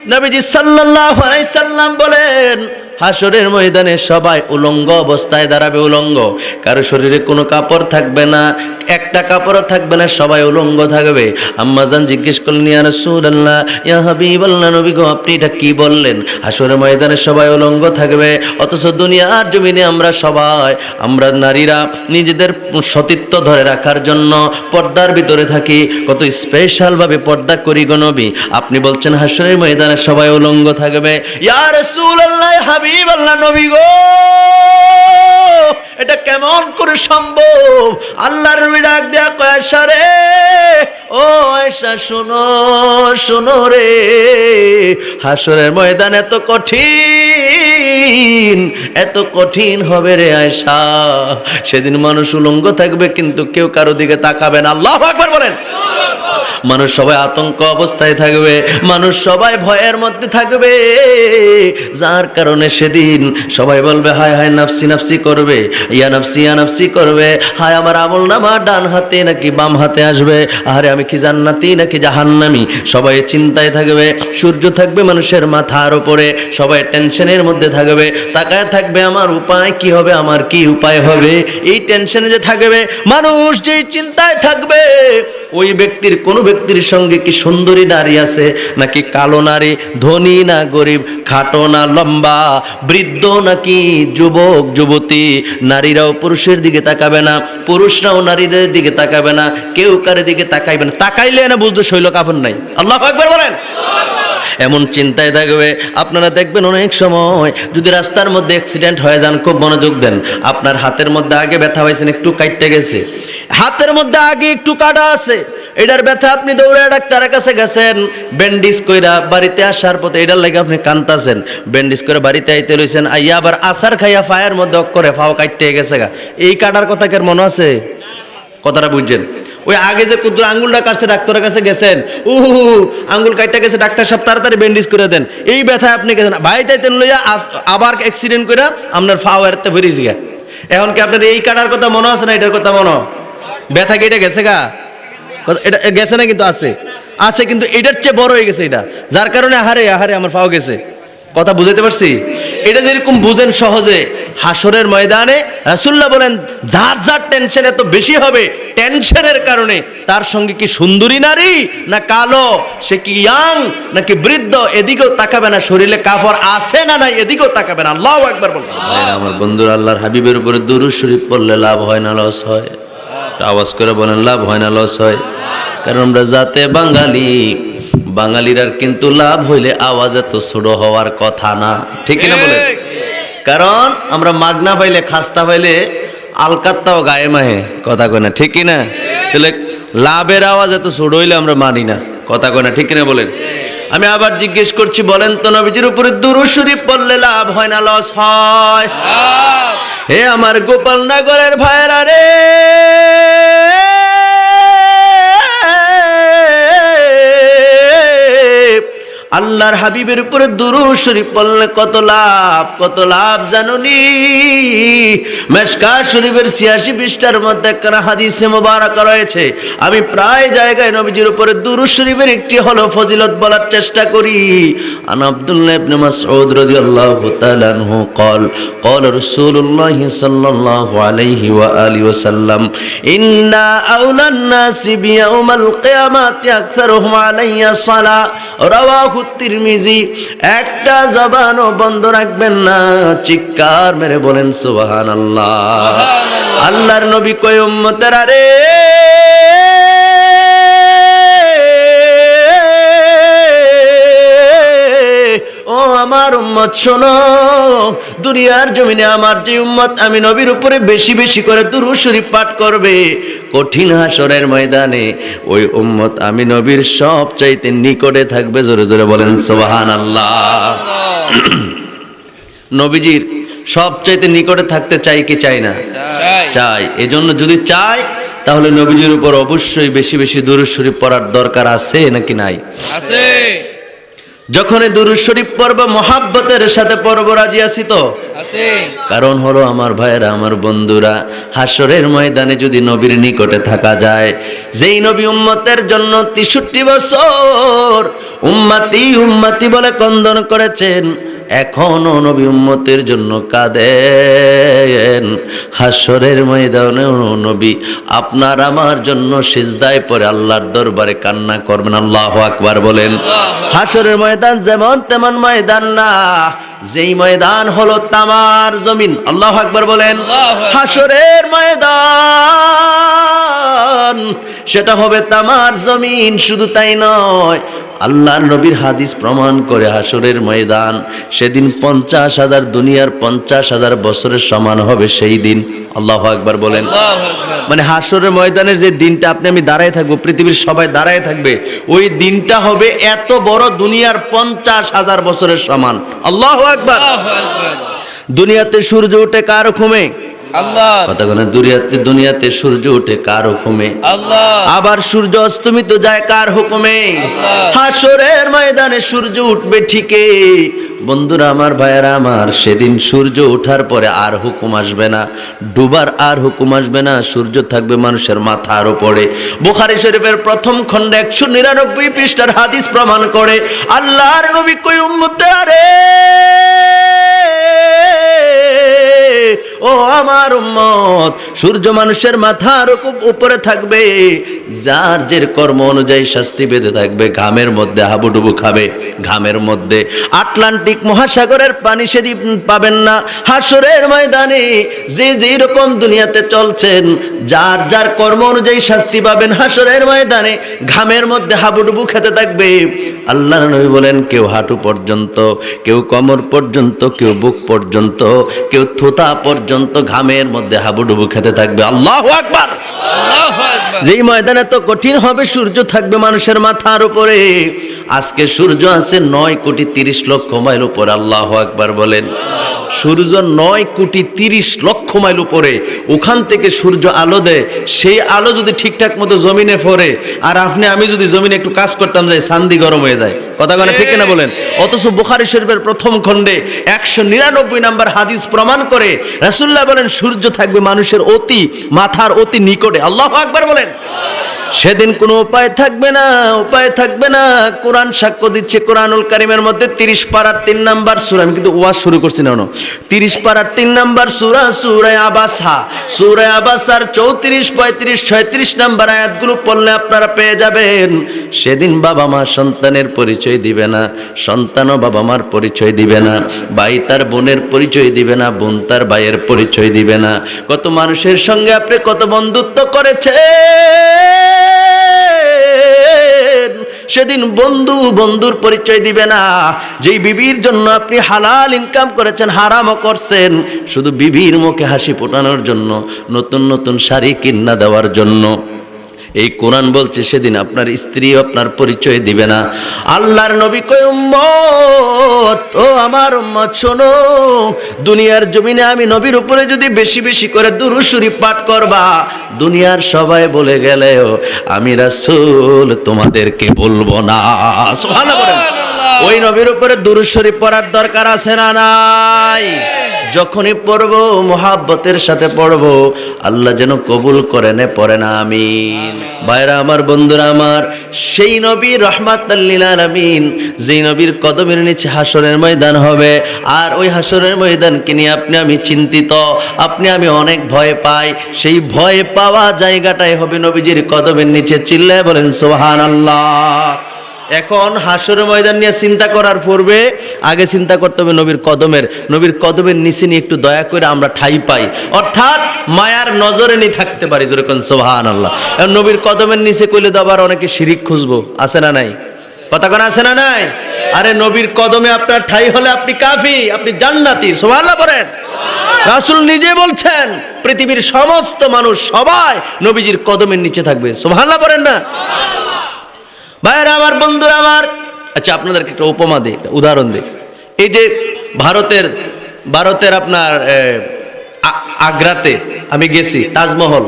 নবীজি সাল্লাল্লাহু আলাইহি সাল্লাম বলেন, হাসরের ময়দানে সবাই উলঙ্গ অবস্থায় দাঁড়াবে। উলঙ্গ, কারো শরীরে কোনো কাপড় থাকবে না, একটা কাপড়ও থাকবে না, সবাই উলঙ্গ থাকবে। আম্মাজান জিজ্ঞেস করলেন, ইয়া রাসূলুল্লাহ, ইয়া হাবিবাল্লাহ, নবী গো আপনি এটা কি বললেন? হাসরের ময়দানে সবাই উলঙ্গ থাকবে, অথচ দুনিয়ার জমিনে আমরা নারীরা নিজেদের সতীত্ব ধরে রাখার জন্য পর্দার ভিতরে থাকি, কত স্পেশাল ভাবে পর্দা করি গো নবী। আপনি বলছেন হাসরের ময়দানে সবাই উলঙ্গ থাকবে। ইয়া রাসূলুল্লাহ, হাবিবাল্লাহ, নবী গো এটা কেমন করে সম্ভব? আল্লাহর নবী ডাক দেয়া কয়, আয়েশা রে, ও আয়েশা শোনো শোনো রে, হাসরের ময়দান এত কঠিন হবে রে আয়েশা। সেদিন মানুষ উলঙ্গ থাকবে কিন্তু কেউ কারো দিকে তাকাবে না। আল্লাহু আকবার বলেন। মানুষ সবাই আতঙ্ক অবস্থায় থাকবে, মানুষ সবাই ভয়ের মধ্যে থাকবে, যার কারণে সেদিন সবাই বলবে হায় হায় নাফসি নাফসি করবে, ইয়া নাফসি করবে, হায় আমার আমলনামা ডান হাতে নাকি বাম হাতে আসবে, আরে আমি কি জান্নাতি নাকি জাহান্নামী, সবাই চিন্তায় থাকবে। সূর্য থাকবে মানুষের মাথার উপরে, সবাই টেনশনের মধ্যে থাকবে, তাকায় থাকবে আমার উপায় কি হবে, আমার কি উপায় হবে। এই টেনশনে যে থাকবে মানুষ, যেই চিন্তায় থাকবে, ওই ব্যক্তির কোনো ব্যক্তির সঙ্গে কি সুন্দরী নারী আছে নাকি কালো নারী, ধনী না গরিব, খাটো না লম্বা, বৃদ্ধ নাকি যুবক যুবতী, নারীরাও পুরুষের দিকে তাকাবে না, পুরুষরাও নারীদের দিকে তাকাবে না, কেউ কারো দিকে তাকাইবে না, তাকাইলে না বুঝতে শৈল কাপড় নাই। আল্লাহু আকবার বলেন। এমন চিন্তায় থাকবে। আপনারা দেখবেন অনেক সময় যদি রাস্তার মধ্যে অ্যাক্সিডেন্ট হয়ে যান, খুব মনোযোগ দেন, আপনার হাতের মধ্যে আগে ব্যথা হয়েছে, একটু কাটতে গেছে, হাতের মধ্যে আগে একটু কাটা আছে, এটার ব্যথা, আপনি দৌড়ে ডাক্তারের কাছে গেছেন, ব্যান্ডেজ কইরা বাড়িতে আসার পথে এটার লাগে আপনি কান্তাছেন, ব্যান্ডেজ করে বাড়িতে আইতে লইছেন, আইয়া আবার আসার খাইয়া ফায়ের মধ্যে অক্ষরে ফাও কাটতে গেছে গা। এই কাটার কথা কেন মনে আছে? কথাটা বুঝছেন? ওই আগে যে কুদ্দুর আঙ্গুলটা কাটছে, ডাক্তারের কাছে গেছেন, আঙ্গুল কাটতে গেছে, ডাক্তার সাহেব তাড়াতাড়ি ব্যান্ডেজ করে দেন, এই ব্যথা আপনি গেছেন ভাই তাইতেন লইয়া আবার অ্যাক্সিডেন্ট করে আপনার ফাও এরতে ফিরিস গা। এখন কি আপনার এই কাটার কথা মনে আছে না? এটার কথা মনে, ব্যথা কেটে গেছে গা, এটা গেছে না কিন্তু আছে, কিন্তু এটার চেয়ে বড় হয়ে গেছে এটা, যার কারণে আহারে আহারে আমার ফাও গেছে। কথা বুঝাতে পারছি? এটা যেরকম বুঝেন সহজে, হাসরের ময়দানে রাসূলুল্লাহ বলেন যার যার টেনশন এত বেশি হবে, টেনশনের কারণে তার সঙ্গে কি সুন্দরী নারী না কালো, সে কি ইয়াং নাকি বৃদ্ধ, এদিকেও তাকাবে না, শরীরে কাপড় আছে না নাই এদিকেও তাকাবে না। আল্লাহু আকবার বলেন। আমার বন্ধুরা, আল্লাহর হাবিবের উপরে দুরূদ শরীফ পড়লে লাভ হয় না লস হয়? আওয়াজ করে বলেন, লাভ হয় না লস হয়? কারণ আমরা জাতে বাঙালিরার কিন্তু লাভ হইলে আওয়াজ এত ছোট হওয়ার কথা না, ঠিক কিনা বলেন? কারণ আমরা মাগনা পাইলে, খাস্তা পাইলে আলকাত্তাও গায়ে মাহে, কথা কয় না, ঠিক কিনা? তাহলে লাভের আওয়াজ এত ছোট হইলে আমরা মানি না, কথা কয় না, ঠিক কিনা বলেন? আমি আবার জিজ্ঞেস করছি, বলেন তো নবীজির উপরে দুরূদ শরীফ পড়লে লাভ হয় না লস হয়? হে আমার গোপালনগরের ভাইরা রে, আল্লাহর হাবিবের উপরে দুরূদ শরীফ পড়লে কত লাভ জানুনি? মিশকাত শরীফের ৮৬ পৃষ্ঠার মধ্যে একটা হাদিসে মুবারক রয়েছে। আমি প্রায় জায়গায় নবীজির উপরে দুরূদ শরীফের একটি হলো ফজিলত বলার চেষ্টা করি। আন আব্দুল্লাহ ইবনে মাসউদ রাদিয়াল্লাহু তাআলা আনহু قال رسول الله صلى الله عليه واله وسلم ان اولى الناس بيوم القيامه اكثرهم علي الصلاه رواه তিরমিজি। একটা জবানও বন্ধ রাখবেন না, চিৎকার মেরে বলেন সুবহানাল্লাহ। আল্লাহর নবী কয়, উম্মতেরা রে, ও আমার উম্মত শোনো, দুনিয়ার জমিনে আমার যে উম্মত আমি নবীর উপরে বেশি বেশি করে দুরূদ শরীফ পাঠ করবে, কঠিন হাসরের ময়দানে ওই উম্মত আমি নবীর সবচাইতে নিকটে থাকবে। জোরে জোরে বলেন সুবহানাল্লাহ। নবীজির সবচাইতে নিকটে থাকতে চাই কি চাই না? চাই। এজন্য যদি চাই তাহলে নবীজির উপর অবশ্যই বেশি বেশি দুরূদ শরীফ পড়ার দরকার আছে নাকি নাই? আছে। যখন দুরূদ শরীফ পড়ব মহাব্বতের সাথে পড়ব, রাজি আছি তো? কারণ হলো আমার ভাইয়েরা, আমার বন্ধুরা, হাসরের ময়দানে যদি নবীর নিকটে থাকা যায়, যেই নবী উম্মতের জন্য 63 বছর উম্মতি উম্মতি বলে ক্রন্দন করেছেন, এখনো নবী উম্মতের জন্য কাঁদেন। হাসরের ময়দানে নবী আপনার আমার জন্য সিজদায় পড়ে আল্লাহর দরবারে কান্না করবেন। আল্লাহু আকবার বলেন। হাসরের ময়দান যেমন তেমন ময়দান না, যেই ময়দান হলো তামার জমিন। আল্লাহু আকবার বলেন। হাসরের ময়দান সেটা হবে তামার জমিন। শুধু তাই নয়, আল্লাহর নবীর হাদিস প্রমাণ করে হাসরের ময়দান সেদিন 50,000 দুনিয়ার 50,000 বছরের সমান হবে সেই দিন। আল্লাহু আকবার বলেন। মানে হাসরের ময়দানের যে দিনটা আপনি আমি দাঁড়ায় থাকবো, পৃথিবীর সবাই দাঁড়ায় থাকবে, ওই দিনটা হবে এত বড়, দুনিয়ার 50,000 বছরের সমান। আল্লাহু আকবার। দুনিয়াতে সূর্য ওঠে কার হুকুমে? আল্লাহ। কথা বলেন, দুনিয়াতে সূর্য ওঠে কার হুকুমে? আল্লাহ। আবার সূর্য অস্তমিত যায় কার হুকুমে? আল্লাহ। হাসরের ময়দানে সূর্য উঠবে ঠিকই বন্ধুরা, আমার ভাইয়েরা আমার, সেদিন সূর্য ওঠার পরে আর হুকুম আসবে না, ডুবার আর হুকুম আসবে না, সূর্য থাকবে মানুষের মাথার উপরে। বুখারী শরীফের প্রথম খণ্ডে 199 পৃষ্ঠার হাদিস প্রমাণ করে, আল্লাহর নবী কই উম্মতেরা রে, ও আমার উম্মত, সূর্য মানুষের মাথার উপরে থাকবে, যার যে কর্ম অনুযায়ী শাস্তি বেঁধে থাকবে। ঘামের মধ্যে হাবুডুবু খাবে, ঘামের মধ্যে আটলান্টিক মহাসাগরের পানি সেদিন পাবেন না। হাসরের ময়দানে যে যেই রকম দুনিয়াতে চলছেন, যার যার কর্ম অনুযায়ী শাস্তি পাবেন। হাসরের ময়দানে ঘামের মধ্যে হাবুডুবু খেতে থাকবে। আল্লাহর নবী বলেন, কেউ হাঁটু পর্যন্ত, কেউ কোমর পর্যন্ত, কেউ বুক পর্যন্ত, কেউ থুতা পর্যন্ত ঘামের মধ্যে হাবুডুবু খেতে থাকবে। আল্লাহু আকবার। যেই ময়দানে তো কঠিন হবে, সূর্য থাকবে মানুষের মাথার উপরে। আজকে সূর্য আছে 9,30,00,000 মাইল উপরে। আল্লাহু আকবার বলেন। সূর্য 9,30,00,000 মাইল উপরে, ওখান থেকে সূর্য আলো দেয়। সেই আলো যদি ঠিকঠাক মতো জমিনে পড়ে, আর আপনি আমি যদি জমিনে একটু কাজ করতাম, যাই সান্দি গরম হয়ে যায়। কথা বলে ঠিক না বলেন? অথচ বুখারী শরীফের প্রথম খণ্ডে 199 নম্বর হাদিস প্রমাণ করে, রাসূলুল্লাহ বলেন, সূর্য থাকবে মানুষের মাথার অতি নিকটে। আল্লাহু আকবার বলেন। সেদিন কোনো উপায় থাকবে না, উপায় থাকবে না। কোরআন সাক্ষ্য দিচ্ছে, কোরআনুল কারীমের মধ্যে 30 পারার 3 নাম্বার সূরা, আমি কিন্তু ওয়াজ শুরু করছি না, 30 পারার 3 নাম্বার সূরা, সূরা আবাসা, সূরা আবাসার 34, 35, 36 নাম্বার আয়াতগুলো পড়লে আপনারা পেয়ে যাবেন। সেদিন বাবা মা সন্তানের পরিচয় দিবে না, সন্তানও বাবা মার পরিচয় দিবে না, ভাই তার বোনের পরিচয় দিবে না, বোন তার ভাইয়ের পরিচয় দিবে না। কত মানুষের সঙ্গে আপনি কত বন্ধুত্ব করেছে, সেদিন বন্ধু বন্ধুর পরিচয় দিবে না। যেই বিবির জন্য আপনি হালাল ইনকাম করেছেন, হারামও করছেন, শুধু বিবির মুখে হাসি ফোটানোর জন্য, নতুন নতুন শাড়ি কিনা দেওয়ার জন্য, এই কোরআন বলছে সেদিন আপনার স্ত্রী আপনার পরিচয় দিবে না। আল্লাহর নবী কই, উম্মত, ও আমার উম্মত শোনো, দুনিয়ার জমিনে আমি নবীর উপরে যদি বেশি বেশি করে দুরূদ শরীফ পাঠ করবা, দুনিয়ার সবাই বলে গেলেও আমি রাসূল তোমাদেরকে বলবো না। সুবহানাল্লাহ বলেন। ওই নবীর উপরে দুরূদ শরীফ পড়ার দরকার আছে না নাই? যখনই পড়বো মুহাব্বতের সাথে পড়বো, আল্লাহ যেন কবুল করে নে, পড়ে না আমিন। ভাইরা আমার, বন্ধুরা আমার, সেই নবী রাহমাতাল লিল আলামিন, যেই নবীর কদমের নিচে হাসরের ময়দান হবে, আর ওই হাসরের ময়দানকে নিয়ে আপনি আমি চিন্তিত, আপনি আমি অনেক ভয় পাই। সেই ভয় পাওয়া জায়গাটাই হবে নবীজির কদমের নিচে। চিল্লায় বলেন সুবহানাল্লাহ। এখন হাসরের ময়দান নিয়ে চিন্তা করার পূর্বে আগে চিন্তা করতে হবে নবীর কদমের নিচে নিয়ে একটু দয়া করে আমরা ঠাই পাই, অর্থাৎ মায়ার নজরে নিয়ে থাকতে পারি। যেরকম সুবহানাল্লাহ। নবীর কদমের নিচে কইলে তো আবার অনেকে শিরিক খুঁজবো, আছে না নাই? কথা কোন আছে না নাই? আরে নবীর কদমে আপনার ঠাই হলে আপনি কাফি, আপনি জান্নাতি। সুবহানাল্লাহ বলেন। রাসূল নিজে বলছেন, পৃথিবীর সমস্ত মানুষ সবাই নবীজির কদমের নিচে থাকবে। সুবহানাল্লাহ বলেন না? ভাইরা আমার, বন্ধুরা আমার, আচ্ছা আপনাদেরকে একটা উপমা দিই, একটা উদাহরণ দিই। এই যে ভারতের আপনার আগ্রাতে আমি গেছি, তাজমহল,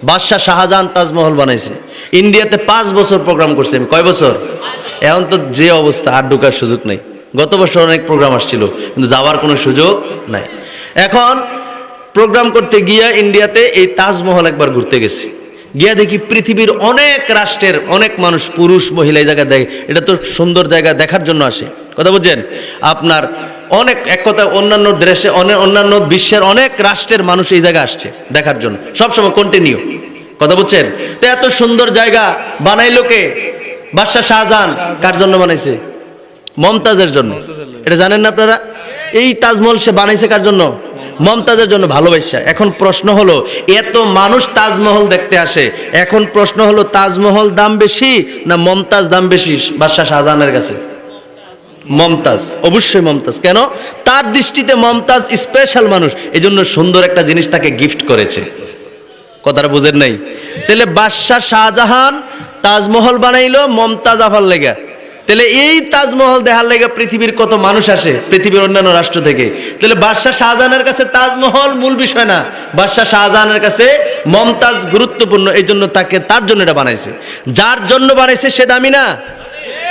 বাদশাহ শাহজাহান তাজমহল বানাইছে। ইন্ডিয়াতে 5 বছর প্রোগ্রাম করছি আমি। কয় বছর? এখন তো যে অবস্থা, আর ঢোকার সুযোগ নেই। গত বছর অনেক প্রোগ্রাম আসছিল, কিন্তু যাওয়ার কোনো সুযোগ নাই। এখন প্রোগ্রাম করতে গিয়া ইন্ডিয়াতে এই তাজমহল একবার ঘুরতে গেছি, গিয়া দেখি পৃথিবীর অনেক রাষ্ট্রের অনেক মানুষ, পুরুষ মহিলা এই জায়গায় দেখে। এটা তো সুন্দর জায়গা, দেখার জন্য আসে, কথা বুঝছেন? আপনার অনেক, এক কথা অন্যান্য দেশে অন্যান্য বিশ্বের অনেক রাষ্ট্রের মানুষ এই জায়গায় আসছে দেখার জন্য, সবসময় কন্টিনিউ, কথা বুঝছেন? তো এত সুন্দর জায়গা বানাইলো কে? বাদশাহ শাহজাহান। কার জন্য বানাইছে? মমতাজের জন্য। এটা জানেন না আপনারা? এই তাজমহল সে বানাইছে কার জন্য? মমতাজের জন্য, ভালোবাসা। এখন প্রশ্ন হলো, এত মানুষ তাজমহল দেখতে আসে, এখন প্রশ্ন হলো তাজমহল দাম বেশি না মমতাজ দাম বেশি বাদশাহ শাহজাহানের কাছে? মমতাজ, অবশ্যই মমতাজ। কেন? তার দৃষ্টিতে মমতাজ স্পেশাল মানুষ, এই জন্য সুন্দর একটা জিনিস তাকে গিফট করেছে। কথাটা বুঝেন নাই? তাহলে বাদশাহ শাহজাহান তাজমহল বানাইলো মমতাজ আফার লেগা। তাহলে এই তাজমহল দেখার লেগে পৃথিবীর কত মানুষ আসে, পৃথিবীর অন্যান্য রাষ্ট্র থেকে। তাহলে বাদশাহ শাহজাহানের কাছে তাজমহল মূল বিষয় না, বাদশাহ শাহজাহানের কাছে মমতাজ গুরুত্বপূর্ণ, এই জন্য তাকে, তার জন্য এটা বানাইছে। যার জন্য বানাইছে সে দামি না?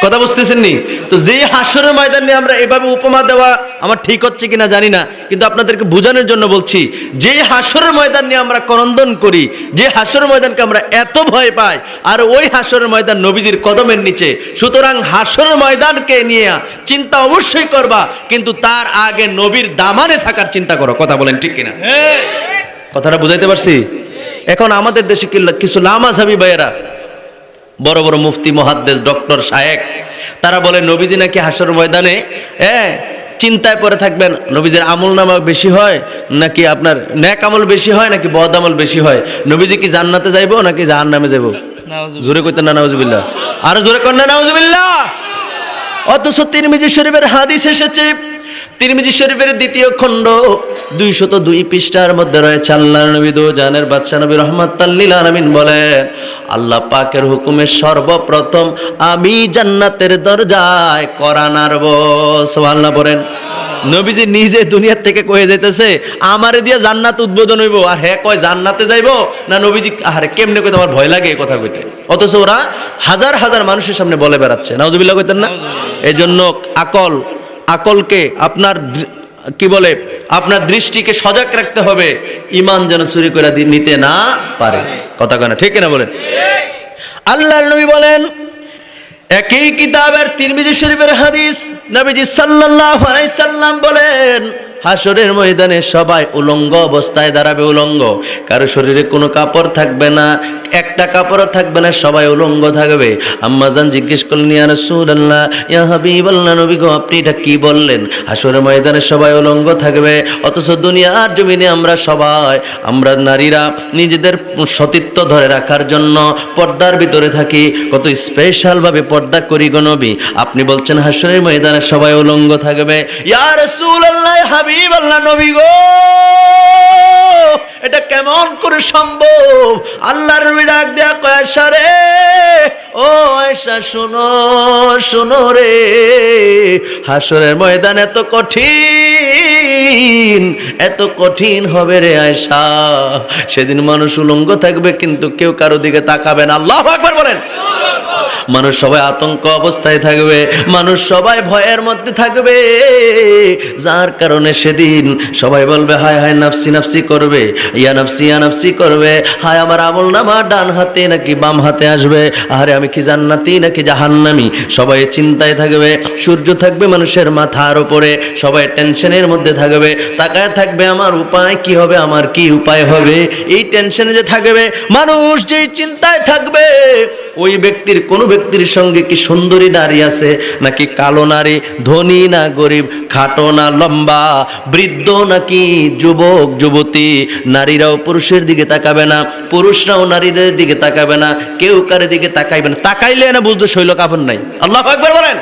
কথা বুঝতেছেন নি? তো যে হাসরের ময়দান নিয়ে আমরা এভাবে উপমা দেওয়া আমার ঠিক হচ্ছে কিনা জানি না, কিন্তু আপনাদেরকে বোঝানোর জন্য বলছি, যে হাসরের ময়দান নিয়ে আমরা করন্দন করি, যে হাসরের ময়দানকে আমরা এত ভয় পাই, আর ওই হাসরের ময়দান নবীজির কদমের নিচে। সুতরাং হাসরের ময়দানকে নিয়ে চিন্তা অবশ্যই করবা, কিন্তু তার আগে নবীর দামানে থাকার চিন্তা করো। কথা বলেন ঠিক কিনা? কথাটা বুঝাইতে পারছি? এখন আমাদের দেশে কিছু লামাঝাবি ভাইয়েরা, বড় বড় মুফতি, মুহাদ্দিস, ডক্টর, শায়েখ, তারা বলে নবীজি নাকি হাসর ময়দানে চিন্তায় পড়ে থাকবেন, নবীজির আমল নামা বেশি হয় নাকি আপনার নেক আমল বেশি হয় নাকি বদ আমল বেশি হয়, নবীজি কি জান্নাতে যাইবো নাকি জাহান্নামে যাইবো? জোরে কইতেন না নাউজুবিল্লাহ? আরো জোরে করেন না নাউজুবিল্লাহ? অথচ তিরমিজি শরীফের হাদিস এসেছে, তিরমিজি শরীফের দ্বিতীয় খণ্ড 202 পৃষ্ঠার মধ্যে রয়েছে, আল্লাহর নবী দো জানের বাদশা নবী রাহমাতাল লিল আলামিন বলেন, আল্লাহ পাকের হুকুমে সর্বপ্রথম আমি জান্নাতের দরজায় করা নাড়ব। সুবহানাল্লাহ পড়েন। নবীজি নিজে দুনিয়ার থেকে কয়ে যাইতেছে আমারে দিয়া জান্নাত উদ্বোধন হইব, আর হ্যাঁ কয় জান্নাতে যাইবো না? নবীজি আরে কেমনে কইতে আমার ভয় লাগে এই কথা কইতে, অথচ ওরা হাজার হাজার মানুষের সামনে বলে বেড়াচ্ছে। নাউজুবিল্লাহ কইতেন না? এই জন্য আকলকে আপনার কি বলে, আপনার দৃষ্টিকে সজাগ রাখতে হবে, ঈমান যেন চুরি করে নিতে না পারে। কথা কেন ঠিক না বলেন? আল্লাহর নবী বলেন, একই কিতাবের তিরমিজি শরীফের হাদিস, নবীজি সাল্লাল্লাহু আলাইহি সাল্লাম বলেন, হাসরের ময়দানে সবাই উলঙ্গ অবস্থায় দাঁড়াবে, উলঙ্গ, কারো শরীরে কোনো কাপড় থাকবে না, একটা কাপড়ও থাকবে না, সবাই উলঙ্গ থাকবে। আম্মাজান জিজ্ঞেস করলেন, ইয়া রাসূলুল্লাহ, ইয়া হাবিবাল্লাহ, নবী গো আপনি এটা কি বললেন? হাসরের ময়দানে সবাই উলঙ্গ থাকবে, অথচ দুনিয়ার জমিনে আমরা নারীরা নিজেদের সতীত্ব ধরে রাখার জন্য পর্দার ভিতরে থাকি, কত স্পেশাল ভাবে পর্দা করি গো নবী, আপনি বলছেন হাসরের ময়দানে সবাই উলঙ্গ থাকবে? ইয়া রাসূলুল্লাহ, হাবিবাল্লাহ, নবী গো এটা কেমন করে সম্ভব? আল্লাহর নবী ডাক দেয়া কয়, আয়েশা রে, ও আয়েশা শোনো শোনো রে, হাসরের ময়দান এত কঠিন হবে রে আয়েশা, সেদিন মানুষ উলঙ্গ থাকবে কিন্তু কেউ কারো দিকে তাকাবে না। আল্লাহু আকবার বলেন। মানুষ সবাই আতঙ্ক অবস্থায় থাকবে, মানুষ সবাই ভয়ের মধ্যে থাকবে, যার কারণে সেদিন সবাই বলবে হায় হায় নাফসি নাফসি করবে, ইয়া নাফসি করবে, হায় আমার আমল নামা ডান হাতে নাকি বাম হাতে আসবে, আরে আমি কি জান্নাতি নাকি জাহান্নামী, সবাই চিন্তায় থাকবে। সূর্য থাকবে মানুষের মাথার উপরে, সবাই টেনশনের মধ্যে থাকবে, তাকায় থাকবে আমার উপায় কি হবে, আমার কি উপায় হবে, এই টেনশনে যে থাকবে মানুষ, যেই চিন্তায় থাকবে, ওই ব্যক্তির কোন ব্যক্তির সঙ্গে কি সুন্দরী নারী আছে নাকি কালো নারী, ধনী না গরিব, খাটো না লম্বা, বৃদ্ধ নাকি যুবক যুবতী, নারীরাও পুরুষের দিকে তাকাবে না, পুরুষরাও নারীদের দিকে তাকাবে না, কেউ কারো দিকে তাকাইবে না, তাকাইলে না বুঝতে শৈল কাপড় নাই। আল্লাহু আকবার বলেন।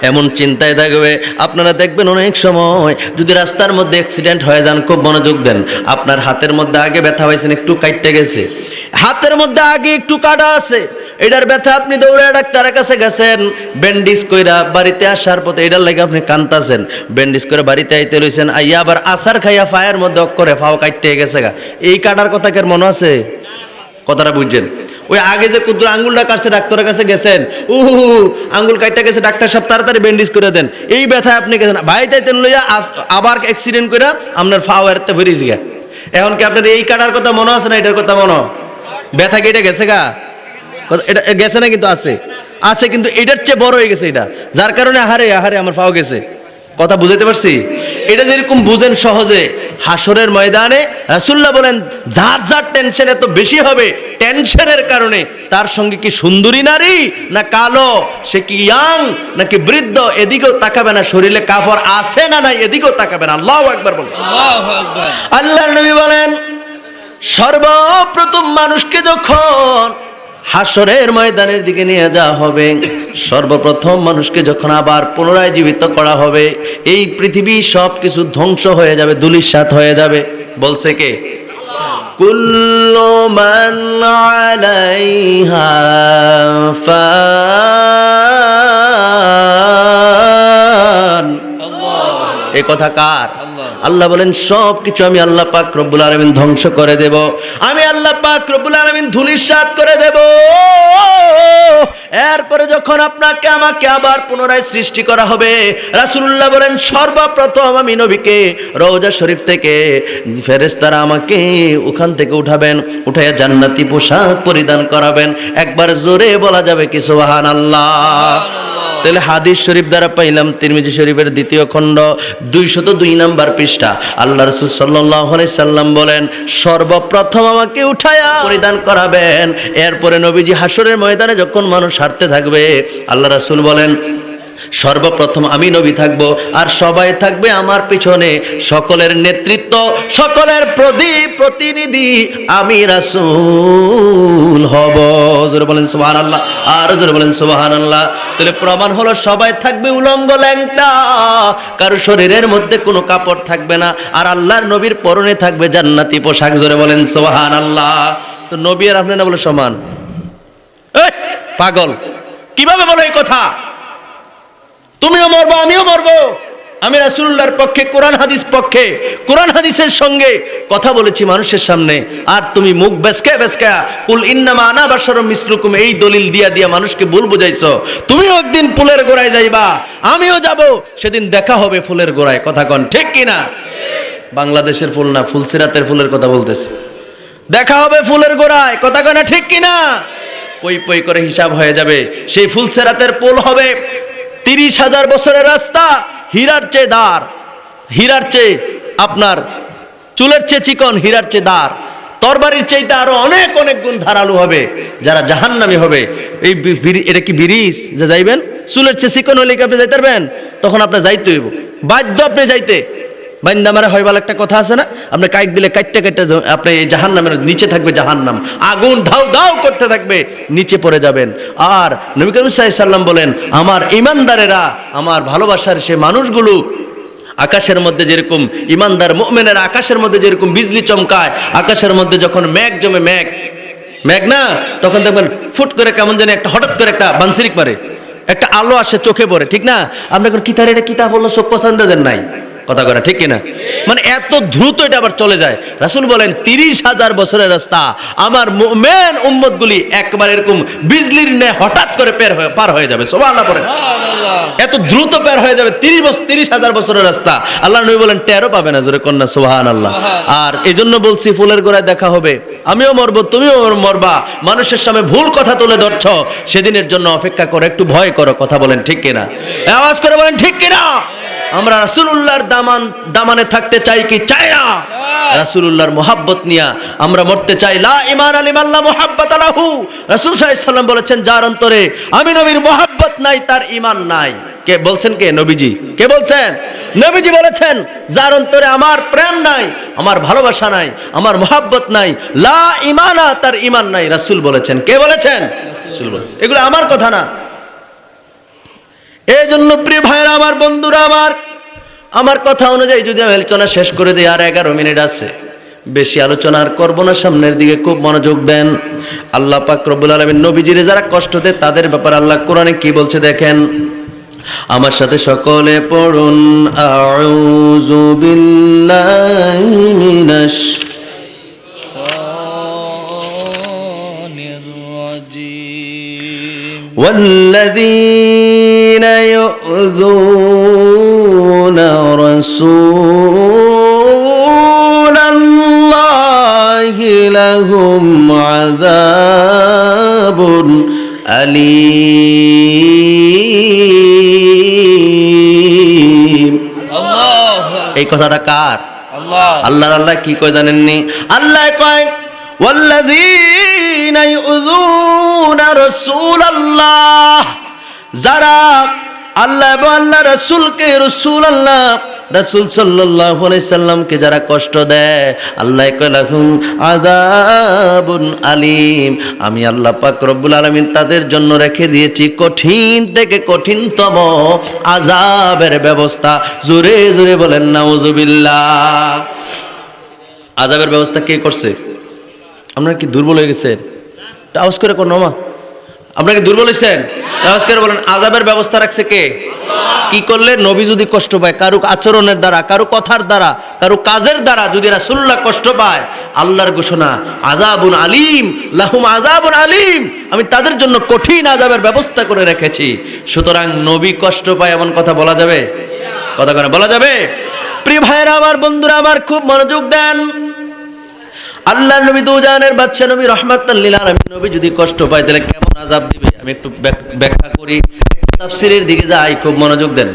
এমন চিন্তায় থাকবে। আপনারা দেখবেন অনেক সময় যদি রাস্তার মধ্যে অ্যাক্সিডেন্ট হয়ে যান, খুব মনোযোগ দেন, আপনার হাতের মধ্যে আগে ব্যথা পাইছেন, একটু কাটতে গেছে, হাতের মধ্যে আগে একটু কাটা আছে, এটার ব্যথা আপনি দৌড়ে ডাক্তারের কাছে গেছেন, ব্যান্ডেজ কইরা বাড়িতে আসার পথে এটার লাগে আপনি কান্তাছেন, ব্যান্ডেজ করে বাড়িতে আইতে রইছেন, আইয়া আবার আসার খাইয়া ফায়ের মধ্যে অক্ষরে ফাও কাটতে গেছে গা, এই কাটার কথা কেন মনে আছে? কথাটা বুঝছেন? ওই আগে যে কুদ্দুর আঙ্গুলটা কাটছে ডাক্তারের কাছে গেছেন, আঙ্গুল কাটতে গেছে, ডাক্তার সাহেব তাড়াতাড়ি ব্যান্ডেজ করে দেন, এই ব্যথায় আপনি গেছেন, ভাই তাইতেন লইয়া আবার অ্যাক্সিডেন্ট করে আপনার ফা এরতে ভরিস গে। এখন কি আপনার এই কাটার কথা মনে আছে না এটার কথা মনে? ব্যথা কেটে গেছে গা, এটা গেছে না? কিন্তু আছে আছে, কিন্তু এটার চেয়ে বড় হয়ে গেছে এটা, যার কারণে আহারে আহারে আমার ফাও গেছে। কথা বুঝাইতে পারছি? এটা যেরকম বুঝেন সহজে, হাসরের ময়দানে রাসূলুল্লাহ বলেন যার যার টেনশন এত বেশি হবে, টেনশনের কারণে তার সঙ্গে কি সুন্দরী নারী না কালো, সে কি ইয়াং নাকি বৃদ্ধ, এদিকেও তাকাবে না, শরীরে কাফর আছে না নাই এদিকেও তাকাবে না। আল্লাহু আকবার বলেন। আল্লাহু আকবার। আল্লাহর নবী বলেন সর্বপ্রথম মানুষকে যখন হাসরের ময়দানের দিকে নিয়ে যাওয়া হবে, সর্বপ্রথম মানুষকে যখন আবার পুনরায় জীবিত করা হবে, এই পৃথিবী সব কিছু ধ্বংস হয়ে যাবে, ধূলিসাৎ হয়ে যাবে। বলছে কে? কুল্লু মান আলাইহা ফান। এই কথা কার? আল্লাহ বলেন সব কিছু আমি আল্লাহ পাক রব্বুল আলামিন ধ্বংস করে দেব, আমি আল্লাহ পাক রব্বুল আলামিন ধূলিসাৎ করে দেব। এরপরে যখন আপনাকে আমাকে আবার পুনরায় সৃষ্টি করা হবে, রাসূলুল্লাহ বলেন সর্বপ্রথম আমি নবীকে রওজা শরীফ থেকে ফেরেশতারা আমাকে ওখান থেকে উঠাবেন, উঠাইয়া জান্নাতি পোশাক পরিধান করাবেন। একবার জোরে বলা যাবে কি সুবহানাল্লাহ? তাহলে হাদিস শরীফ দ্বারা পাইলাম তিরমিজি শরীফের দ্বিতীয় খণ্ড 202 নম্বর পৃষ্ঠা, আল্লাহ রাসূল সাল্লাল্লাহু আলাইহি সাল্লাম বলেন সর্বপ্রথম আমাকে উঠায়া পরিধান করাবেন। এরপরে নবীজি হাসরের ময়দানে যখন মানুষ হাঁটতে থাকবে, আল্লাহ রাসূল বলেন সর্বপ্রথম আমি নবী থাকবো আর সবাই থাকবে আমার পিছনে, সকলের নেতৃত্ব, সকলের প্রতিনিধি আমি রাসূল হব। জোরে বলেন সুবহানাল্লাহ, আর জোরে বলেন সুবহানাল্লাহ। তাহলে প্রমাণ হলো সবাই থাকবে উলঙ্গ ল্যাংটা, কারো শরীরের মধ্যে কোনো কাপড় থাকবে না, আর আল্লাহর নবীর পরনে থাকবে জান্নাতি পোশাক। জোরে বলেন সুবহানাল্লাহ। তো নবী আর আপনি না বলে সমান? পাগল, কিভাবে বলো এই কথা? তুমিও মরবো আমিও মরবো। আমি রাসূলুল্লাহর পক্ষে, কোরআন হাদিস পক্ষে, কোরআন হাদিসের সঙ্গে কথা বলেছি মানুষের সামনে, আর তুমি মুখ বেসকা বেসকা কুল ইন্নামা আনা বাশারুম মিসলুকুম এই দলিল দিয়া দিয়া মানুষকে ভুল বুঝাইছো। তুমিও একদিন ফুলের গোড়ায় যাইবা, আমিও যাব, সেদিন দেখা হবে ফুলের গোড়ায়। কথা কন ঠিক কিনা? বাংলাদেশের ফুল না, ফুলসিরাতের ফুলের কথা বলতেছি। দেখা হবে ফুলের গোড়ায়, কথা কন ঠিক কিনা? পই পই করে হিসাব হয়ে যাবে। সেই ফুলসিরাতের পুল হবে 30,000 বছরের রাস্তা, হীরার চেয়ে দার, হীরার চেয়ে আপনার চুলের চেয়ে চিকন, হীরার চেয়ে দার, তরবারির চাইতে আরো অনেক অনেক গুণ ধারালো হবে। যারা জাহান্নামী হবে, এই এটা কি ব্রিজ যে যাইবেন, চুলের চেয়ে চিকন হলে কি আপনি যাইতে পারবেন? তখন আপনার যাইতে হইব, বাধ্য আপনি যাইতে। বাইন্দামারে হয় বলে একটা কথা আছে না, আপনি কাইট দিলে কাটতে কাটতে আপনি এই জাহান্নামের নিচে থাকবে, জাহান্নাম আগুন ধাউ ধাউ করতে থাকবে, নিচে পড়ে যাবেন। আর নবী করিম সাল্লাল্লাহু আলাইহি সাল্লাম বলেন আমার ঈমানদারেরা, আমার ভালোবাসার সে মানুষগুলো আকাশের মধ্যে যেরকম ঈমানদার মুমিনেরা আকাশের মধ্যে যেরকম বিজলি চমকায়, আকাশের মধ্যে যখন মেঘ জমে, মেঘ না, তখন দেখবেন ফুট করে কেমন জানি একটা হঠাৎ করে একটা বানসিরিক মারে, একটা আলো আসে চোখে পড়ে, ঠিক না? আপনি এখন কিতার এটা কিতা বললো, চোখ পছন্দ দেন নাই, কথা করা ঠিক কিনা? মানে এত দ্রুত এটা আবার চলে যায়। রাসূল বলেন 30,000 বছরের রাস্তা আমার মুমিন উম্মতগুলি একবার এরকম বিজলির ন্যায় হঠাৎ করে পার হয়ে যাবে। সুবহানাল্লাহ বলেন, এত দ্রুত পার হয়ে যাবে 30,000 বছরের রাস্তা। আল্লাহ নবী বলেন টেরও পাবে না। জোরে কন্যা সুবহানাল্লাহ। আর এজন্য বলছি ফুলের গোড়ায় দেখা হবে, আমিও মরবো তুমিও মরবা। মানুষের সামনে ভুল কথা তুলে ধরছ, সেদিনের জন্য অপেক্ষা করো, একটু ভয় করো। কথা বলেন ঠিক কিনা? আওয়াজ করে বলেন ঠিক কিনা? আমরা রাসূলুল্লাহর দামানে থাকতে চাই কি চাই না? রাসূলুল্লাহর মুহাব্বত নিয়া আমরা মরতে চাই। লা ঈমান লিমান লা মুহাব্বাত লাহু। রাসূল সাল্লাল্লাহু আলাইহি সাল্লাম বলেছেন যার অন্তরে আমি নবীর মুহাব্বত নাই তার ঈমান নাই। কে বলছেন? কে? নবীজি। কে বলছেন? নবীজি বলেছেন যার অন্তরে আমার প্রেম নাই, আমার ভালোবাসা নাই, আমার মুহাব্বত নাই, লা ঈমানা, তার ঈমান নাই। রাসূল বলেছেন। কে বলেছেন? রাসূল বলেছেন। এগুলো আমার কথা না। এই জন্য প্রিয় ভাইরা আমার, বন্ধুরা আমার কথা অনুযায়ী যদি আমি আলোচনা শেষ করে দিই, আর 11 মিনিট আছে, বেশি আলোচনা আর করবো না। সামনের দিকে খুব মনোযোগ দেন। আল্লাহ পাক রব্বুল আলামিন নবীজিরে যারা কষ্ট দেয় তাদের ব্যাপারে আল্লাহ কোরআনে কি বলছে দেখেন। আমার সাথে সকলে পড়ুন, আউযু বিল্লাহি মিনাশ শাইতানির والذين يؤذون رسول الله لهم عذاب أليم এই কথাটা কার? আল্লাহর। আল্লাহ কি কয় জানেননি? আল্লাহ কয় ওয়াল্লাযীনা ইউযুনা রাসূলাল্লাহ, যারা আল্লাহ এবং আল্লাহ রাসূলকে, রাসূল সাল্লাল্লাহু আলাইহি সাল্লামকে যারা কষ্ট দেয়, আল্লাহ কয় লাহুম আযাবুন আলীম, আমি আল্লাহ পাক রব্বুল আলামিন তাদের জন্য রেখে দিয়েছি কঠিন থেকে কঠিনতম আযাবের ব্যবস্থা। জোরে জোরে বলেন নাউযুবিল্লাহ। আযাবের ব্যবস্থা কে করছে? আপনারা কি দুর্বল হয়ে গেছেন? আওয়াজ করে কোন মা, আপনারা কি দুর্বল হয়েছেন? আওয়াজ করে বলেন আযাবের ব্যবস্থা রাখছে কে? কি করলে নবী যদি কষ্ট পায়, কারো আচরণের দ্বারা, কারো কথার দ্বারা, কারো কাজের দ্বারা যদি রাসূলুল্লাহ কষ্ট পায়, আল্লাহর ঘোষণা আযাবুন আলীম, লাহুম আযাবুন আলীম, আমি তাদের জন্য কঠিন আযাবের ব্যবস্থা করে রেখেছি। সুতরাং নবী কষ্ট পায় এমন কথা বলা যাবে? কথা করে বলা যাবে? প্রিয় ভাইরা আমার, বন্ধুরা আমার, খুব মনোযোগ দেন। আল্লাহর নবী দুজাহানের বাদশা নবী রাহমাতাল লিল আলামিন নবী যদি কষ্ট পায় তাহলে কেমন আযাব দিবে আমি একটু ব্যাখ্যা করি। তাফসীরের দিকে যাই, খুব মনোযোগ দেন।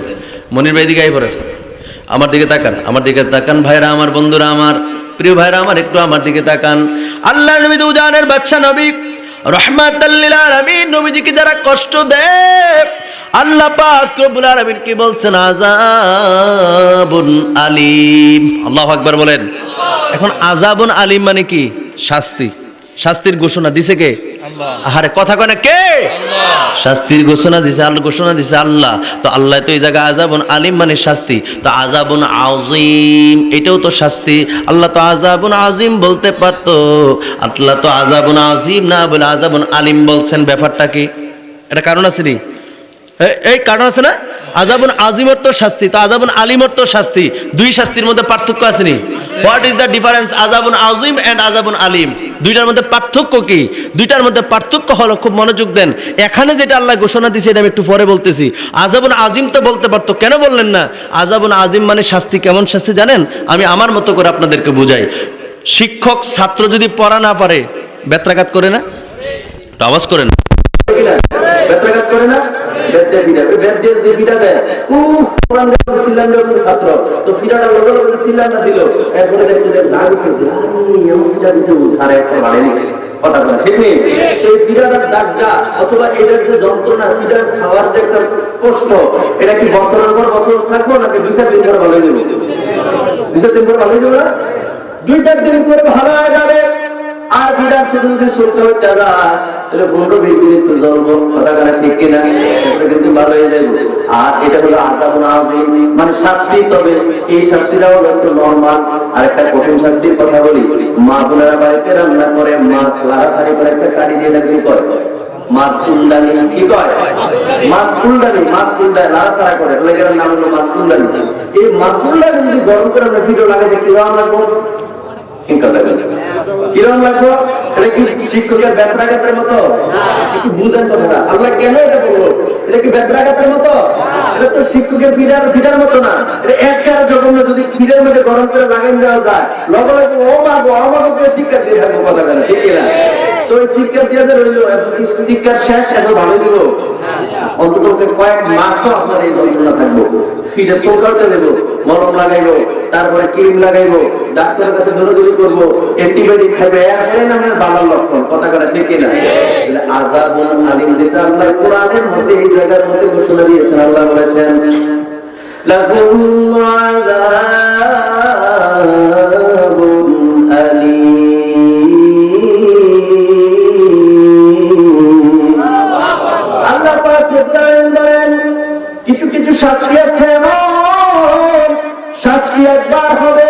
মনির ভাই দিকে আই পড়ে, আমার দিকে তাকান, আমার দিকে তাকান ভাইরা আমার, বন্ধুরা আমার, প্রিয় ভাইরা আমার, একটু আমার দিকে তাকান। আল্লাহর নবী দুজাহানের বাদশা নবী রাহমাতাল লিল আলামিন নবীজিকে যারা কষ্ট দেয়, আল্লাহ পাক রব্বুল আলামিন কি বলছেন? আযাবুন আলীম। আল্লাহু আকবার বলেন। এখন আযাবুন আলীম মানে কি? শাস্তি। শাস্তির ঘোষণা দিছে কে? আল্লাহ। আরে কথা কয় না কে? আল্লাহ। শাস্তির ঘোষণা দিছে আল্লাহ, ঘোষণা দিছে আল্লাহ। তো আল্লাহ তো এই জায়গায় আযাবুন আলীম মানে শাস্তি, তো আযাবুন আযীম এটাও তো শাস্তি। আল্লাহ তো আযাবুন আযীম বলতে পারতো, আল্লাহ তো আযাবুন আযীম না বলে আযাবুন আলীম বলছেন। ব্যাপারটা কি? এটা কারণ আছে নি? এই কারণ আছে না? আযাবুন আযীমের তো শাস্তি, তো আযাবুন আলীমের তো শাস্তি, দুই শাস্তির মধ্যে পার্থক্য আছে নি? হোয়াট ইজ দ্য ডিফারেন্স আযাবুন আযীম এন্ড আযাবুন আলীম? দুইটার মধ্যে পার্থক্য কি? দুইটার মধ্যে পার্থক্য হলো, খুব মনোযোগ দেন, এখানে যেটা আল্লাহ ঘোষণা দিয়েছে এটা আমি একটু পরে বলতেছি। আযাবুন আযীম তো বলতে পারতো, কেন বললেন না? আযাবুন আযীম মানে শাস্তি। কেমন শাস্তি জানেন? আমি আমার মতো করে আপনাদেরকে বুঝাই। শিক্ষক ছাত্র যদি পড়া না পারে বেত্রাঘাত করে না? আওয়াজ করেন, বেত্রাঘাত করে না? অথবা এটার যে যন্ত্রণা, ফিডার খাওয়ার যে একটা কষ্ট, এটা কি বছরের পর বছর থাকবো নাকি 2-4 দিন পরে ভালো হয়ে যাবে? 2-4 দিন পরে ভালো হয়ে যাবে না? 2-4 দিন পরে ভালো হয়ে যাবে। আর ফিডার ছোট ছোট সরষে হচ্ছে না, তাহলে 15-20 দিন একটু জ্বলবো, কথা কানা ঠিক কিনা, কিন্তু ভালো হয়ে যাবে। আর এটা হলো আযাবুন আযীম মানে শাস্তি। তবে এই শাস্তিটাও একটু নরমাল। আর একটা কঠিন শাস্তির কথা বলি, মা বোনেরা বাড়িতে রান্না করে মাছ লাড়াছাড়ি করে একটা কাটি দিয়ে লাগবে করে মাছ কুলদানি, কি কয়? মাছ কুলদানি, মাছ কুলদানি লাড়াছাড়া করে, এটার নাম হলো মাছ কুলদানি। এই মাছ কুলদানি যদি গরম করে আমরা ভিডিও লাগাই দেখি কিরকম লাগবো? কিরকম লাগবো? এটা কি শিক্ষকের বেত্রাঘাতের মতো? একটু বুঝেন কথাটা। আল্লাহ কেন এটা বললো? এটা কি বেত্রাঘাতের মতো? এটা তো শিক্ষকের ফিডার মতো না। এটা এক ছাড়া জঘন্য। যদি ফিডার মধ্যে গরম করে লাগাই দেওয়া যায়, লগে লগে ও মারবো, আমাকে শিক্ষা দিয়ে থাকবো, কথা বলে ঠিক না? তো ওই শিক্ষা দিয়ে রইলো, শিক্ষার শেষ এত ভালো দিল, অন্তত কয়েক মাসও আপনার এই যন্ত্রণা থাকবো। ফিডে সোলকারটা দেবো, মলম লাগাইবো, তারপরে ক্রিম লাগাইবো, ডাক্তারের কাছে দৌড়াদৌড়ি করবো, অ্যান্টিবায়োটিক খাইবে, এর নামে বাবার লক্ষণ, কথা করা ঠিক কিনা? আযাবুন আলীম যেটা আল্লাহ কোরআনের মধ্যে এই জায়গার মধ্যে ঘোষণা দিয়েছেন, আল্লাহ বলেছেন লাহুম আযাবুন আলীম। আল্লাহ পাক বলেন কিছু কিছু শাস্তি আছে, শাস্তি একবার হবে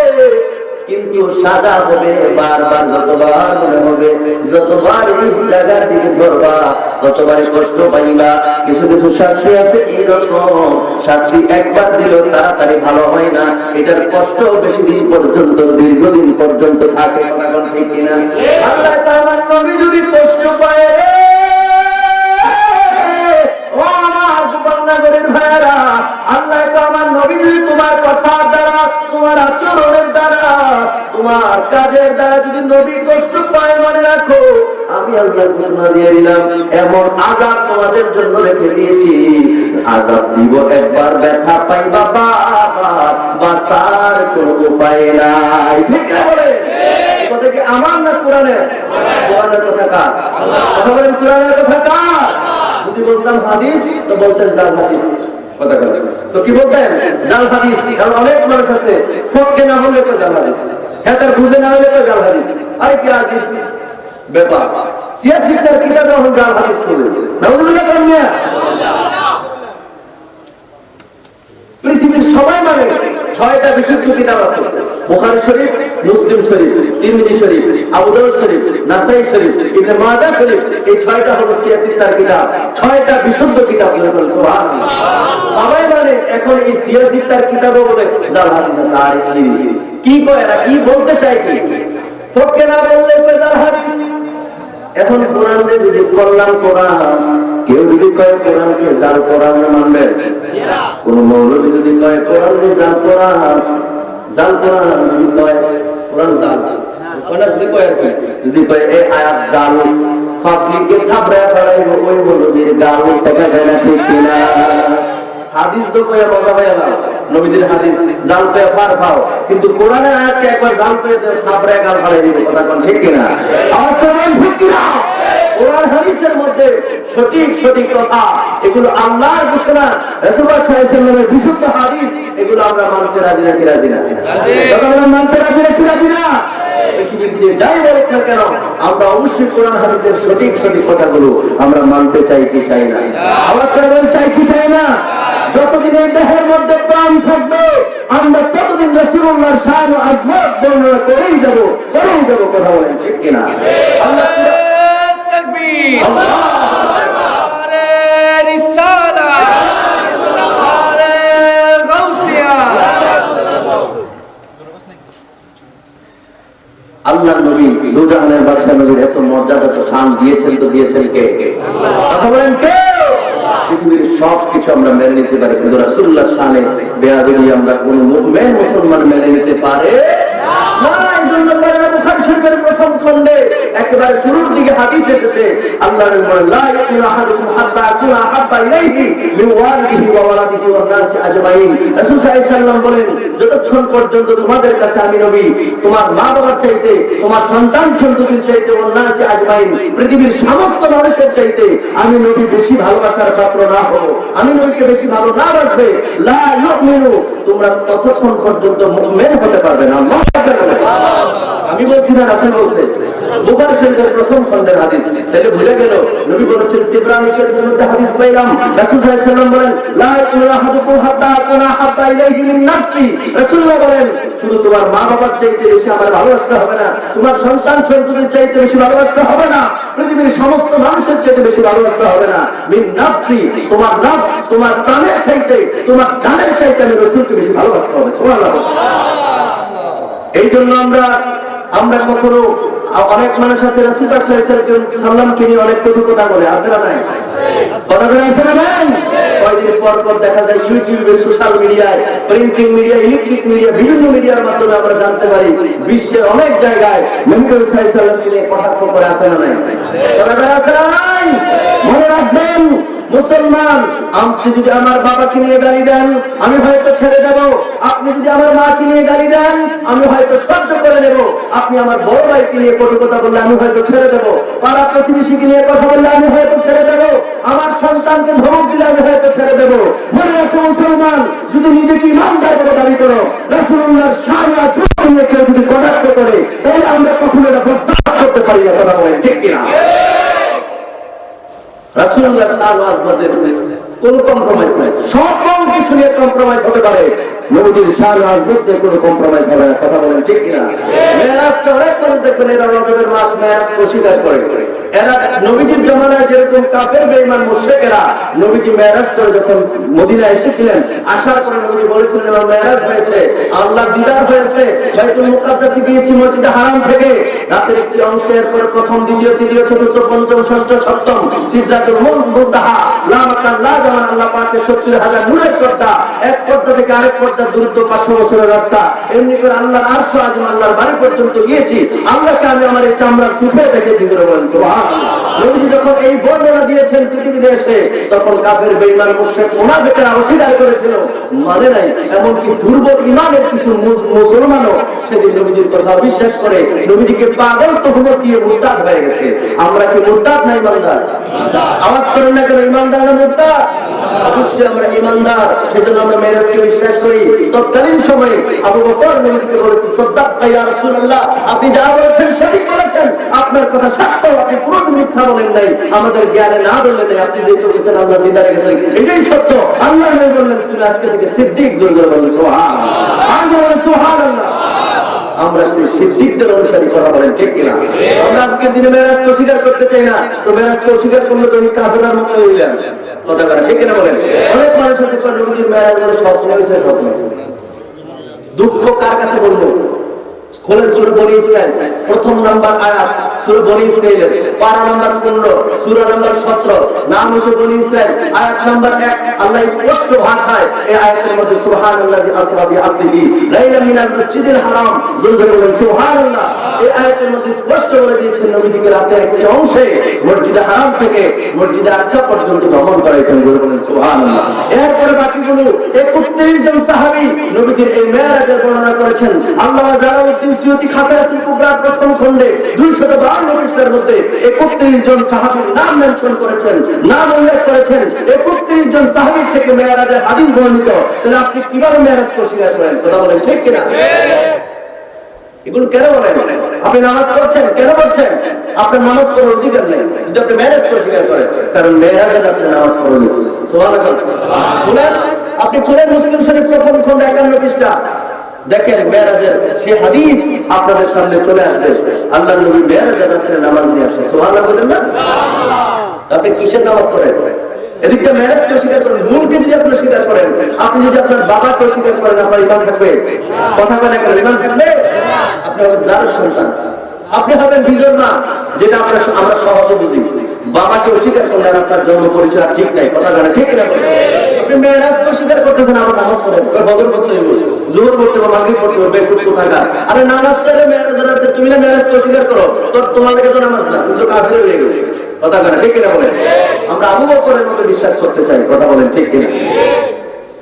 কিন্তু সাজা হবে বারবার, যতবার মনে হবে, যতবার এই জায়গার দিকে ধরবা ততবারই কষ্ট পাইবা। কিছু কিছু শাস্তি আছে এইরকম, শাস্তি একবার দিল তাড়াতাড়ি ভালো হয় না, এটার কষ্ট বেশি দিন পর্যন্ত, দীর্ঘদিন পর্যন্ত থাকে, কথা কোন ঠিক কিনা? আল্লাহ তাআলার নবী যদি কষ্ট পায় নগরের ভাইরা, আল্লাহ তো আমার নবী যদি তোমার কথার দ্বারা, তোমার আচরণের দ্বারা, তোমার কাজের দ্বারা যদি নবী কষ্ট পায়, মনে রাখো আমি আল্লাহ ঘোষণা দিয়ে দিলাম এমন আযাব তোমাদের জন্য রেখে দিয়েছি, আযাব দিব একবার, ব্যথা পাইবা বারবার, বাঁচার কোনো উপায় নাই। ঠিক না বলে? কথা কি আমার না কোরআনের? কোরআনের কথা কার? কথা বলেন, কোরআনের কথা কার? যদি বলতাম হাদিস তো বলতেন জাল হাদিস। কথা বলেন তো কি বলতেন? জাল হাদিস। কারণ অনেক মানুষ আছে ফককে না বললে তো জাল হাদিস, হ্যাঁ তার বুঝে না হলে তো জাল হাদিস। আরে কি আজিব ব্যাপার, সিয়াসিদের কিতাবে এখন জাল হাদিস খুঁজে। নাউযুবিল্লাহ কামিয়া। পৃথিবীর সবাই মানে 6টা বিশুদ্ধ কিতাব আছে, বুখারী শরীফ, মুসলিম শরীফ, তিরমিজি শরীফ, আবু দাউদ শরীফ, নাসাই শরীফ, ইবনে মাজাহ শরীফ। এই 6টা হলো সিয়াসিদের কিতাব, 6টা বিশুদ্ধ কিতাব। সুবহানাল্লাহ। সবাই মানে এখন এই সিয়াসিদের কিতাবও বলে জাল হাদিস আছে। আর কি কয় এরা, কি বলতে চাইছে? ফককে না বললে কয় জাল হাদিস। এখন কোরআনে যদি করলাম কোরআন, কেউ যদি কয় কোরআনকে জাল কোরআন মানবেন? কোন মৌলবী যদি কয় কোরআনকে জাল কোরআন, জাল কোরআন যদি কয় কোরআন জাল, কোরআন যদি কয় আর কি, যদি কয় এই আয়াত জাল, পাবলিককে খাবড়ায় ফেলাইব, ওই মৌলবীর গাল টাকা দেয় না। ঠিক কিনা? হাদিস তো কয়ে মজা পাইয়া দাও, নবীজির হাদিস জাল কয়ে ফার পাও, কিন্তু কোরআনের আয়াতকে একবার জাল কয়ে দেও, খাবড়ায় গাল ফালাই দিবে। কথা কোন ঠিক কিনা? আওয়াজ করেন ঠিক কিনা? কোরআন হাদিসের মধ্যে সঠিক সঠিক কথা, এগুলো আল্লাহর ঘোষণা, রাসূলুল্লাহ সাল্লাল্লাহু আলাইহি ওয়াসাল্লামের বিশুদ্ধ হাদিস, এগুলো আমরা মানতে রাজি না কি রাজি না? আমরা মানতে রাজি না কি রাজি না? পৃথিবীর যে যাই বলুক না কেন, আমরা অবশ্যই কোরআন হাদিসের সঠিক সঠিক কথাগুলো আমরা মানতে চাই কি চাই না? আওয়াজ করে বলেন, চাই কি চাই না? যতদিন এই দেহের মধ্যে প্রাণ থাকবে, আমরা ততদিন রাসূলুল্লাহর শান ও আজমত বর্ণনা করেই যাব। কথা বলেন ঠিক কিনা? আল্লাহ তাকবীর, আল্লাহু আকবার, রিসালাত, গাউসিয়া। আল্লাহর নবী দু জাহানের বাদশা নবীর এত মর্যাদা, এত শান দিয়েছেন, তো দিয়েছেন কে? কথা বলেন কে? পৃথিবীর সব কিছু আমরা মেনে নিতে পারি, কিন্তু রাসূলুল্লাহর শানে বেয়াদবি আমরা কোন মুমিন মুসলমান মেনে নিতে পারে না। এই জন্য বুখারী শরীফের প্রথম খণ্ডে একেবারে শুরুর দিকে হাদিস এসেছে, আল্লাহ বলেন লা ইয়াকুনু আহাদুকুম হাত্তা আকুনা আহাব্বা ইলাইহি মিন ওয়ালিদিহি ওয়া ওয়ালাদিহি ওয়ান নাসি আজমাইন। রাসূল সাল্লাল্লাহু আলাইহি ওয়াসাল্লাম বলেন, যতক্ষণ পর্যন্ত তোমাদের কাছে আমি নবী তোমার মা বাবার চাইতে, তোমার সন্তান সন্ততির চাইতে, ওয়ান নাসি আজমাইন, পৃথিবীর সমস্ত মানুষের চাইতে আমি নবী বেশি ভালোবাসার পাত্র না হব, আমি নবীকে বেশি ভালো না বাসবে, লা ইউমিনু, তোমরা ততক্ষণ পর্যন্ত মুমিন হতে পারবে না। আল্লাহু আকবার। আমি বলছি না, রাসূল বলছে। বুখারী শরীফের প্রথম খণ্ডের হাদিস। তাহলে ভুলে গেল, নবী বলেছেন, তিবরানী শরীফের মধ্যে হাদিস পাইলাম, রাসূল সাল্লাল্লাহু আলাইহি ওয়াসাল্লাম বলেন লা ইয়াকুনু আহাদুকুম হাত্তা আকুনা আহাব্বা ইলাইহি মিন নাফসি। রাসূলুল্লাহ বলেন, শুধু তোমার মা বাবার চাইতে বেশি আমার ভালোবাসতে হবে না, তোমার সন্তান সন্ততির চাইতে বেশি ভালোবাসতে হবে না, পৃথিবীর সমস্ত মানুষের চাইতে বেশি ভালোবাসতে হবে না, মিন নাফসি, তোমার নফস, তোমার প্রাণের চাইতে, তোমার জানের চাইতে আমি রাসূলকে বেশি ভালোবাসতে হবে। সুবহানাল্লাহ। এই জন্য আমরা কখনো, অনেক মানুষ আছে রাসূলুল্লাহ সাল্লাল্লাহু আলাইহি ওয়াসাল্লামকে নিয়ে অনেক কথা বলে, আছে না নাই? কথা বলে আছে না নাই? কয়েকদিন পর পর দেখা যায় ইউটিউবে, সোশ্যাল মিডিয়ায়, প্রিন্টিং মিডিয়া, ইলেকট্রিক মিডিয়া, বিভিন্ন মিডিয়ার মাধ্যমে আমরা জানতে পারি বিশ্বের অনেক জায়গায় নবী সাল্লাল্লাহু আলাইহি ওয়াসাল্লামকে নিয়ে কটাক্ষ করে, আছে না নাই? কথা বলে আছে না নাই? মনে রাখবেন মুসলমান, আপনি যদি আমার বাবাকে নিয়ে গালি দেন আমি হয়তো ছেড়ে দেব, আপনি যদি আমার মাকে নিয়ে গালি দেন আমি হয়তো সহ্য করে নেব, আপনি আমার বড় ভাইকে নিয়ে কটু কথা বললে আমি হয়তো ছেড়ে দেব, পাড়া প্রতিবেশীকে নিয়ে কথা বললে আমি হয়তো ছেড়ে দেব, আমার সন্তানকে ধমক দিলে আমি হয়তো ছেড়ে দেব। মনে রাখো মুসলমান, যদি নিজেকে ইমানদার বলে দাবি করো, রাসূলুল্লাহর শান ও আজমত নিয়ে কেউ যদি কটাক্ষ করে, তাহলে আমরা কখনো এটা বরদাস্ত করতে পারি না। কথা বলেন ঠিক কিনা? রাসূলুল্লাহর শান ও আজমতের কোনো কম্প্রোমাইজ নাই, সকল কিছু নিয়ে কম্প্রোমাইজ হতে পারে, নবীর শান ও আজমত নিয়ে কোনো কম্প্রোমাইজ হবে না। কথা বলেন ঠিক কিনা? মেরাজকে অনেক মানুষ দেখবেন এরা রজবের মাস মেরাজ অস্বীকার করে, এরা নবীজির জামানায় যেরকম কাফের বেঈমান মুশরিকেরা নবীজি মেরাজ করে যখন মদিনা এসেছিলেন, আসার পরে নবীজি বলেছিলেন আমার মেরাজ হয়েছে, আল্লাহ দিদার হয়েছে, বাইতুল মুকাদ্দাসে গিয়েছি মসজিদে হারাম থেকে, রাতের একটি অংশের পরে প্রথম, দ্বিতীয়, তৃতীয়, চতুর্থ, পঞ্চম, ষষ্ঠ, সপ্তম সিদরাতুল মুনতাহা লা মাকান লা জামান, আল্লাহ পাকের 70,000 নূরের পর্দা, এক পর্দা থেকে আরেক পর্দার দূরত্ব 500 বছরের রাস্তা, এমনি করে আল্লাহর আরশ আযম আল্লাহর বাড়ি পর্যন্ত গিয়েছি, আল্লাহকে আমি আমার এই চামড়ার চোখে দেখেছি। সুবহানাল্লাহ। নবী যখন এই বর্ণনা দিয়েছেন পৃথিবীতে এসে, তখন কাফের বেঈমান মুশরিক মুনাফিকরা অস্বীকার করেছিল, মানে নাই। এমনকি দুর্বল ঈমানের কিছু মুসলমানও সেদিন নবীজির কথা বিশ্বাস করে নবীজিকে পাগল তহমত দিয়ে মুরতাদ হয়ে গেছে। আমরা কি মুরতাদ না ঈমানদার? আওয়াজ করেন না কেন, ঈমানদার না মুরতাদ? অবশ্যই আমরা ঈমানদার, সেজন্য আমরা মেরাজকে বিশ্বাস করি। তৎকালীন সময়ে আবু বকর নবীকে বলেছে সাদাক্তা ইয়া রাসূলুল্লাহ, আপনি যা বলেছেন সঠিক বলেছেন, আপনার কথা সত্য, আপনি পুরো মিথ্যা বলেন নাই, আমাদের জ্ঞানে না বললেন নাই, আপনি যেটা বলেছেন আল্লাহ দিদারে গেছেন এটাই সত্য। আল্লাহ নবী বললেন তুমি আজকে থেকে সিদ্দিক, জোরে জোরে বলেন সুবহানাল্লাহ। আল্লাহ বলেন সুবহানাল্লাহ। আমরা সেই সিদ্দিকদের অনুসারী, কথা বলেন ঠিক কিনা? আমরা আজকে দিনে মেরাজকে অস্বীকার করতে চাই না, তো মেরাজকে অস্বীকার করলে তো কাফেরদের মতো হইলাম, কথা বলেন ঠিক কিনা? বলেন অনেক মানুষ আছে নবীর মেরাজ বলে স্বপ্ন হয়েছে, স্বপ্ন। দুঃখ কার কাছে বলবো? খোলেন সূরা বনী ইসরাইল, প্রথম নাম্বার আয়াত, সূরা বনী ইসরাইলের পারা নাম্বার 15, সূরা নাম্বার 17, নাম হচ্ছে বনী ইসরাইল, আয়াত নাম্বার 1। আল্লাহ স্পষ্ট ভাষায় এই আয়াতের মধ্যে সুবহানাল্লাযী আসরা বিআবদিহি লাইলা মিনাল মাসজিদিল হারাম, জোরে বলেন সুবহানাল্লাহ। এই আয়াতের মধ্যে স্পষ্ট বলে দিয়েছেন নবীজিকে রাতের একটি অংশে মসজিদে হারাম থেকে মসজিদে আকসা পর্যন্ত ভ্রমণ করেছেন, জোরে বলেন সুবহানাল্লাহ। এরপরে বাকিগুলো 31 জন সাহাবী নবীজির এই মেরাজের বর্ণনা করেছেন। আল্লামা জালালউদ্দিন সিয়ুতী খাসারাতুল কুবরার প্রথম খণ্ডে 252 পৃষ্ঠার মধ্যে 31 জন সাহাবীর নাম মেনশন করেছেন, নাম উল্লেখ করেছেন। 31 জন সাহাবী থেকে মেরাজের হাদিস বর্ণিত। তাহলে আপনি কিভাবে মেরাজকে অস্বীকার করেন? কথা বলেন ঠিক কিনা? এগুলো কেন বলেন? আপনি নামাজ পড়ছেন, কেন পড়ছেন? আপনার নামাজ পড়ার অধিকার নেই যদি আপনি মেরাজকে অস্বীকার করেন, কারণ মেরাজে আপনি নামাজ পড়া হয়েছে। সুবহানাল্লাহ। আপনি খুলেন মুসলিম শরীফ প্রথম খণ্ড 51 পৃষ্ঠা, দেখেন মেরাজের সেই হাদিস আপনাদের সামনে চলে আসবে। আল্লাহর নবী মেরাজের রাতে নামাজ নিয়ে আসছে। সুবহানাল্লাহ বলেন না? আপনি কিসের নামাজ পড়েন? এদিকে মেরাজকে অস্বীকার করেন, মূলকে যদি আপনি স্বীকার করেন, আপনি যদি আপনার বাবাকে অস্বীকার করেন, আপনার ঈমান থাকবে? কথা বলে কেন, ঈমান থাকবে? আপনি হবেন যার সন্তান, আপনি হবেন বিজয় মা, যেটা আমরা সহজে বুঝি। বাবাকে অস্বীকার করলে আপনার জন্ম পরিচয় ঠিক নাই, কথা বলে ঠিক না? আপনি মেরাজকে অস্বীকার করতেছেন, আমার নামাজ পড়েন, ফজর পড়তে হবে, যোহর পড়তে হবে, মাগরিব পড়তে হবে, বেকুব কোথাকার। আরে নামাজ পড়ে মেরাজের রাতে তুমি না মেরাজকে অস্বীকার করো, তোমাদেরকে তো নামাজ না, তুমি তো কাফের হয়ে গেছো, কথা বলে ঠিক কিনা? বলেন আমরা আবু বকরের মতো বিশ্বাস করতে চাই, কথা বলেন ঠিক কিনা?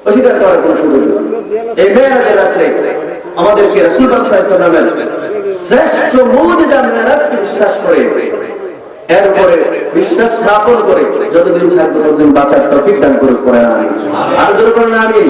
অস্বীকার করার কোন সুযোগ নেই। এই মেরাজের রাতে আমাদেরকে রাসূল পাক সাল্লাল্লাহু আলাইহি ওয়াসাল্লামের শ্রেষ্ঠ মুজিজা মেরাজকে বিশ্বাস করে, এরপরে বিশ্বাস স্থাপন করে যতদিন থাকবে ততদিন বাঁচার তৌফিক দান করুন। আর যদি করেন আমিন।